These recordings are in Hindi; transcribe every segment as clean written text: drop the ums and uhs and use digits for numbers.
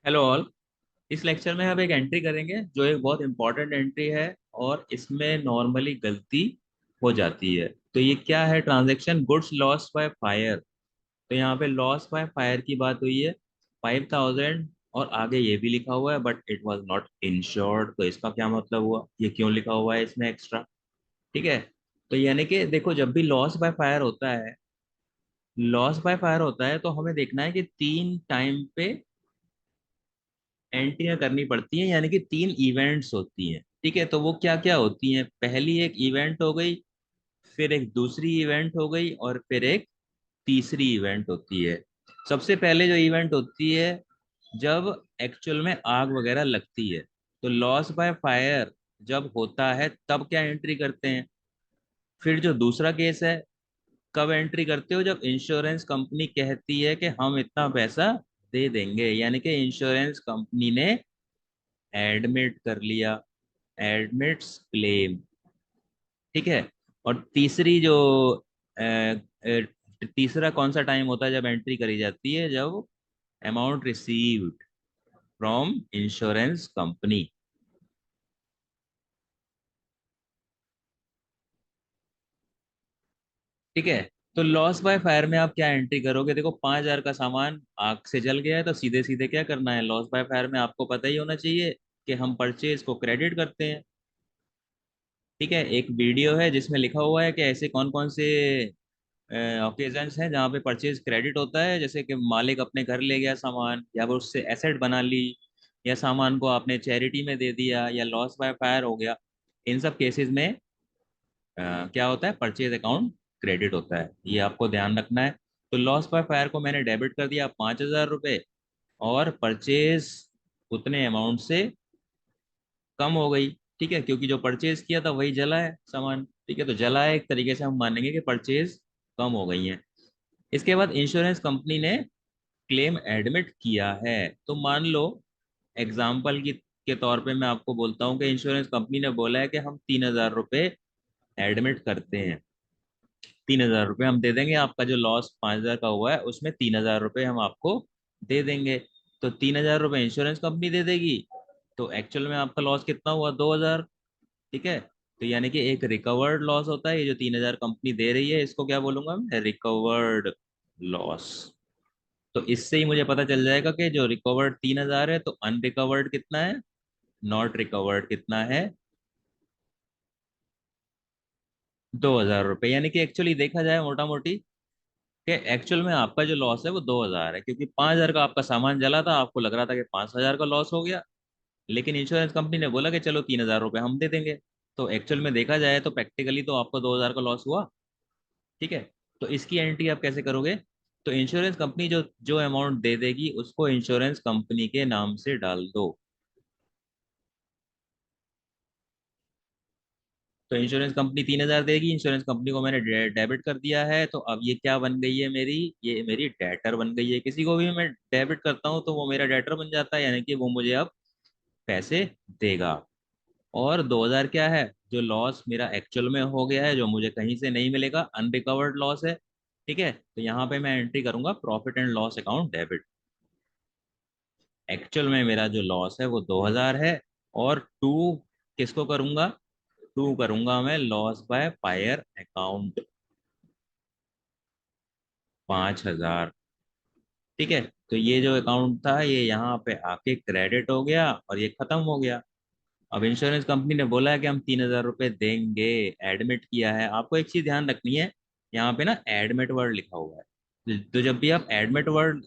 Hello all. इस लेक्चर में हम एक एंट्री करेंगे जो एक बहुत इंपॉर्टेंट एंट्री है और इसमें नॉर्मली गलती हो जाती है। तो ये क्या है? Transaction goods lost by fire. तो यहाँ पे लॉस बाय फायर की बात हुई है 5,000 और आगे ये भी लिखा हुआ है but it was not insured. तो इसका क्या मतलब हुआ? ये क्यों लिखा हुआ है इसमें एक्स्ट्रा? ठीक है। तो यानी कि देखो, जब भी लॉस बाय फायर होता है तो हमें देखना है कि तीन टाइम पे एंट्रियां करनी पड़ती हैं, यानी कि तीन इवेंट्स होती हैं। ठीक है, तो वो क्या क्या होती हैं? पहली एक इवेंट हो गई, फिर एक दूसरी इवेंट हो गई और फिर एक तीसरी इवेंट होती है। सबसे पहले जो इवेंट होती है जब एक्चुअल में आग वगैरह लगती है। तो लॉस बाय फायर जब होता है तब क्या एंट्री करते हैं? फिर जो दूसरा केस है, कब एंट्री करते हो? जब इंश्योरेंस कंपनी कहती है कि हम इतना पैसा दे देंगे, यानी कि इंश्योरेंस कंपनी ने एडमिट कर लिया, एडमिट्स क्लेम। ठीक है। और अ, अ, तीसरा कौन सा टाइम होता है जब एंट्री करी जाती है? जब amount received from insurance company. ठीक है। तो लॉस बाय फायर में आप क्या एंट्री करोगे? देखो, 5,000 का सामान आग से जल गया है तो सीधे सीधे क्या करना है? लॉस बाय फायर में आपको पता ही होना चाहिए कि हम परचेज को क्रेडिट करते हैं। ठीक है। एक वीडियो है जिसमें लिखा हुआ है कि ऐसे कौन कौन से ओकेजन्स हैं जहाँ पे परचेज क्रेडिट होता है, जैसे कि मालिक अपने घर ले गया सामान, या वो उससे एसेट बना ली, या सामान को आपने चैरिटी में दे दिया, या लॉस बाय फायर हो गया। इन सब केसेस में क्या होता है? परचेज अकाउंट क्रेडिट होता है, ये आपको ध्यान रखना है। तो लॉस बाय फायर को मैंने डेबिट कर दिया 5,000 रुपये, और परचेज उतने अमाउंट से कम हो गई। ठीक है, क्योंकि जो परचेज किया था वही जला है सामान। ठीक है, तो जला है, एक तरीके से हम मानेंगे कि परचेज कम हो गई है। इसके बाद इंश्योरेंस कंपनी ने क्लेम एडमिट किया है। तो मान लो, एग्जाम्पल की के तौर पे मैं आपको बोलता हूँ कि इंश्योरेंस कंपनी ने बोला है कि हम 3,000 रुपये एडमिट करते हैं। 3,000 रुपये हम दे देंगे, आपका जो लॉस 5,000 का हुआ है उसमें 3,000 रुपये हम आपको दे देंगे। तो 3,000 रुपये इंश्योरेंस कंपनी दे देगी। तो एक्चुअल में आपका लॉस कितना हुआ? 2,000। ठीक है। तो यानी कि एक रिकवर्ड लॉस होता है, ये जो 3,000 कंपनी दे रही है इसको क्या बोलूंगा मैं? Recovered loss. तो इससे ही मुझे पता चल जाएगा कि जो रिकवर्ड 3,000 है तो अनरिकवर्ड कितना है, नॉट रिकवर्ड कितना है? 2,000 रुपये। यानी कि एक्चुअली देखा जाए मोटा मोटी, कि एक्चुअल में आपका जो लॉस है वो 2,000 है, क्योंकि 5,000 का आपका सामान जला था, आपको लग रहा था कि 5,000 का लॉस हो गया, लेकिन इंश्योरेंस कंपनी ने बोला कि चलो 3,000 रुपये हम दे देंगे। तो एक्चुअल में देखा जाए तो प्रैक्टिकली तो आपको 2,000 का लॉस हुआ। ठीक है। तो इसकी एंट्री आप कैसे करोगे? तो इंश्योरेंस कंपनी जो जो अमाउंट दे देगी उसको इंश्योरेंस कंपनी के नाम से डाल दो। तो इंश्योरेंस कंपनी 3,000 देगी, इंश्योरेंस कंपनी को मैंने डेबिट कर दिया है, तो अब ये क्या बन गई है मेरी? ये मेरी डेटर बन गई है। किसी को भी मैं डेबिट करता हूँ तो वो मेरा डेटर बन जाता है, यानी कि वो मुझे अब पैसे देगा। और 2,000 क्या है? जो लॉस मेरा एक्चुअल में हो गया है, जो मुझे कहीं से नहीं मिलेगा, अनरिकवर्ड लॉस है। ठीक है, तो यहाँ पे मैं एंट्री करूंगा profit and loss account debit. Actual में मेरा जो लॉस है वो 2,000 है, और टू किसको करूंगा? टू करूंगा मैं लॉस बाय फायर अकाउंट, 5,000। ठीक है। तो ये जो अकाउंट था ये यहाँ पे आके क्रेडिट हो गया और ये खत्म हो गया। अब इंश्योरेंस कंपनी ने बोला है कि हम 3,000 रुपये देंगे, एडमिट किया है। आपको एक चीज ध्यान रखनी है, यहाँ पे ना एडमिट वर्ड लिखा हुआ है। तो जब भी आप एडमिट वर्ड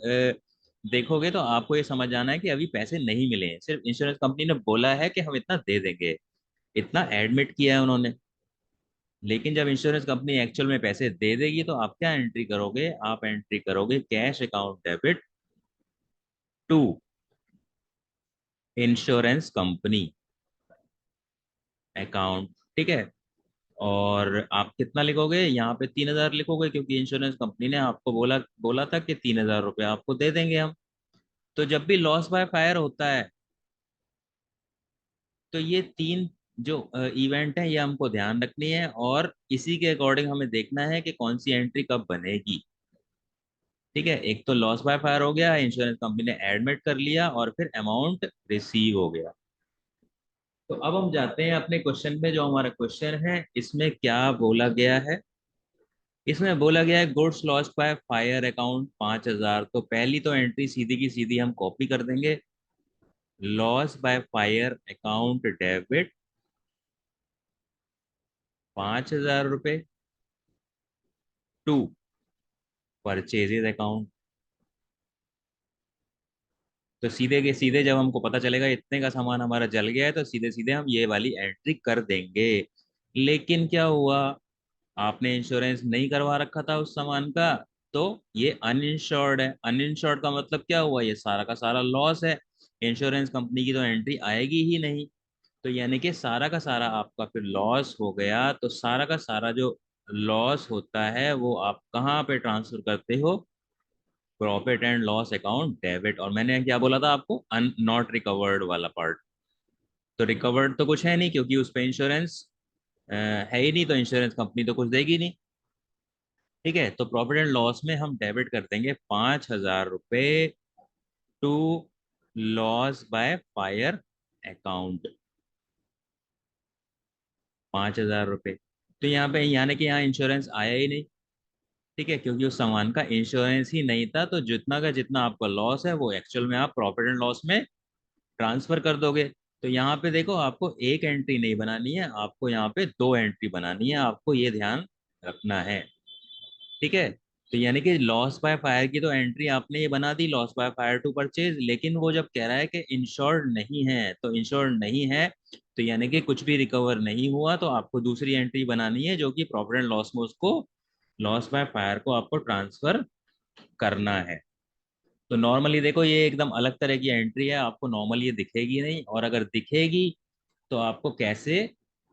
देखोगे तो आपको ये समझ आना है कि अभी पैसे नहीं मिले हैं, सिर्फ इंश्योरेंस कंपनी ने बोला है कि हम इतना दे देंगे, इतना एडमिट किया है उन्होंने। लेकिन जब इंश्योरेंस कंपनी एक्चुअल में पैसे दे देगी तो आप क्या एंट्री करोगे? आप एंट्री करोगे cash account debit to insurance company account. ठीक है। और आप कितना लिखोगे? यहाँ पे 3,000 लिखोगे, क्योंकि इंश्योरेंस कंपनी ने आपको बोला बोला था कि 3,000 रुपये आपको दे देंगे हम। तो जब भी लॉस बाय फायर होता है तो ये तीन जो इवेंट है ये हमको ध्यान रखनी है, और इसी के अकॉर्डिंग हमें देखना है कि कौन सी एंट्री कब बनेगी। ठीक है, एक तो लॉस बाय फायर हो गया, इंश्योरेंस कंपनी ने एडमिट कर लिया, और फिर अमाउंट रिसीव हो गया। तो अब हम जाते हैं अपने क्वेश्चन में। जो हमारा क्वेश्चन है इसमें क्या बोला गया है? इसमें बोला गया है goods lost by fire account 5,000। तो पहली तो एंट्री सीधी की सीधी हम कॉपी कर देंगे, loss by fire account debit 5,000 रुपये टू परचेजेज अकाउंट। तो सीधे के सीधे जब हमको पता चलेगा इतने का सामान हमारा जल गया है, तो सीधे सीधे हम ये वाली एंट्री कर देंगे। लेकिन क्या हुआ, आपने इंश्योरेंस नहीं करवा रखा था उस सामान का, तो ये अनइंश्योर्ड है। अनइंश्योर्ड का मतलब क्या हुआ, ये सारा का सारा लॉस है। इंश्योरेंस कंपनी की तो एंट्री आएगी ही नहीं। तो यानी कि सारा का सारा आपका फिर लॉस हो गया। तो सारा का सारा जो लॉस होता है वो आप कहाँ पे ट्रांसफर करते हो? Profit and loss account debit. और मैंने क्या बोला था आपको, अन नॉट रिकवर्ड वाला पार्ट। तो रिकवर्ड तो कुछ है नहीं, क्योंकि उस पे इंश्योरेंस है ही नहीं, तो इंश्योरेंस कंपनी तो कुछ देगी नहीं। ठीक है, तो प्रॉफिट एंड लॉस में हम डेबिट कर देंगे 5,000 रुपये to loss by fire account, 5,000 रुपये। तो यहाँ पे यानी कि यहाँ इंश्योरेंस आया ही नहीं। ठीक है, क्योंकि उस सामान का इंश्योरेंस ही नहीं था, तो जितना का जितना आपका लॉस है वो एक्चुअल में आप प्रॉफिट एंड लॉस में ट्रांसफर कर दोगे। तो यहाँ पे देखो, आपको एक एंट्री नहीं बनानी है, आपको यहाँ पे दो एंट्री बनानी है, आपको ये ध्यान रखना है। ठीक है, तो यानी कि लॉस बाय फायर की तो एंट्री आपने ये बना दी, loss by fire to purchase. लेकिन वो जब कह रहा है कि इंश्योर्ड नहीं है, तो इंश्योर्ड नहीं है, तो यानी कि कुछ भी रिकवर नहीं हुआ, तो आपको दूसरी एंट्री बनानी है जो कि प्रॉफिट एंड लॉस में उसको, लॉस बाय फायर को आपको ट्रांसफर करना है। तो नॉर्मली देखो, ये एकदम अलग तरह की एंट्री है, आपको नॉर्मली ये दिखेगी नहीं, और अगर दिखेगी तो आपको कैसे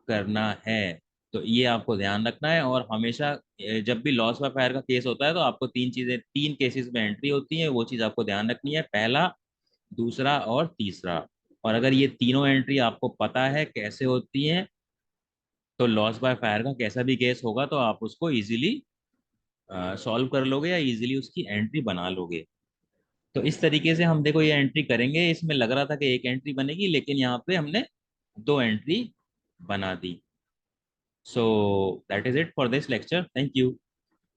करना है, तो ये आपको ध्यान रखना है। और हमेशा जब भी लॉस बाय फायर का केस होता है, तो आपको तीन चीजें, तीन केसेस में एंट्री होती है, वो चीज आपको ध्यान रखनी है, पहला, दूसरा और तीसरा। और अगर ये तीनों एंट्री आपको पता है कैसे होती हैं, तो लॉस बाय फायर का कैसा भी केस होगा तो आप उसको इजीली सॉल्व कर लोगे, या इजीली उसकी एंट्री बना लोगे। तो इस तरीके से हम देखो ये एंट्री करेंगे। इसमें लग रहा था कि एक एंट्री बनेगी, लेकिन यहाँ पे हमने दो एंट्री बना दी। So that is it for this lecture, thank you.